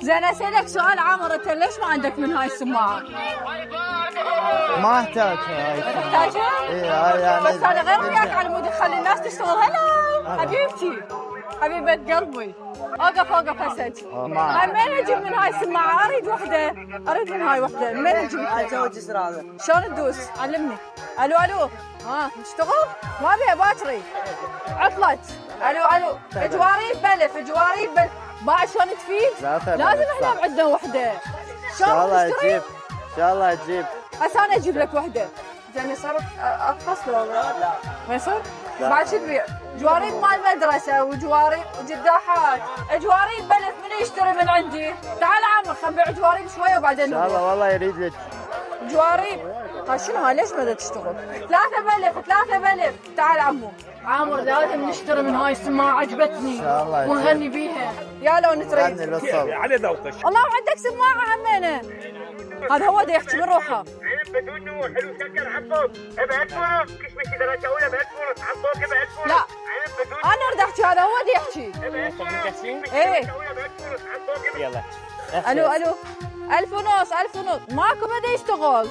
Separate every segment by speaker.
Speaker 1: زين اسالك سؤال عامر، انت ليش ما عندك من هاي السماعه؟
Speaker 2: ما احتاجها هاي.
Speaker 1: تحتاجها؟
Speaker 2: اي يعني
Speaker 1: بس انا غير وياك على مود اخلي الناس تشتغل. هلا حبيبتي حبيبه قلبي، اوقف هسج. هاي منين اجيب من هاي السماعه؟ اريد وحده، اريد من هاي وحده، منين اجيب؟
Speaker 2: اسوي جسر هذا.
Speaker 1: شلون تدوس؟ علمني. الو ها تشتغل؟ ما بيها باتري عطلت. الو اجواري بلف باع شلون تفيد؟ لازم احنا عندنا وحده.
Speaker 2: ان شاء الله اجيب، ان شاء الله اجيب.
Speaker 1: هسه انا اجيب لك وحده. زين صارت ارخص لو لا؟ ما يصير؟ بعد شو تبيع؟ جواريب مال مدرسه وجواريب وجداحات، جواريب بلف من يشتري من عندي؟ تعال عمر خل نبيع جواريب شويه وبعدين
Speaker 2: ان شاء الله والله يريد لك.
Speaker 1: جواريب. ها شنو هاي ليش ما تشتغل؟ ثلاثة بلف. تعال عمو عامر لازم نشتري من هاي السماعة عجبتني
Speaker 2: ان شاء الله
Speaker 1: ونغني بيها. يا لو نتريد
Speaker 2: غني للصوت
Speaker 3: على ذوقك.
Speaker 1: والله وعندك سماعة همينة. هذا هو دا يحكي من روحه.
Speaker 3: بدون نور حلو سكر عطوك ابعد فلوس كشمشي درجة أولى ابعد فلوس عطوك ابعد فلوس.
Speaker 1: لا أنا أريد أحكي، هذا هو دا يحكي.
Speaker 3: ابعد فلوس
Speaker 1: إيه
Speaker 3: ابعد فلوس عطوك. يلا
Speaker 1: الو 1500 ماكو بدا يشتغل.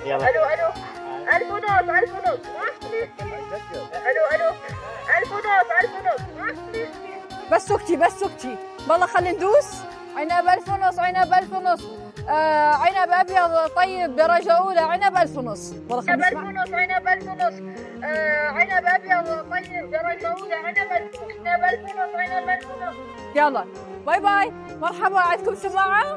Speaker 3: يلا
Speaker 4: الو 1000 ونص الو 1000 ونص.
Speaker 1: بس سكتي والله خلي ندوس. عنب 1000 ونص عنب ابيض طيب درجه اولى عنب 1000 ونص. والله خلي نسمع.
Speaker 4: عنب 1000 ونص عنب ابيض طيب درجه اولى عنب 1000 ونص عنب 1000 ونص.
Speaker 1: يلا باي مرحبا. عندكم سماعه؟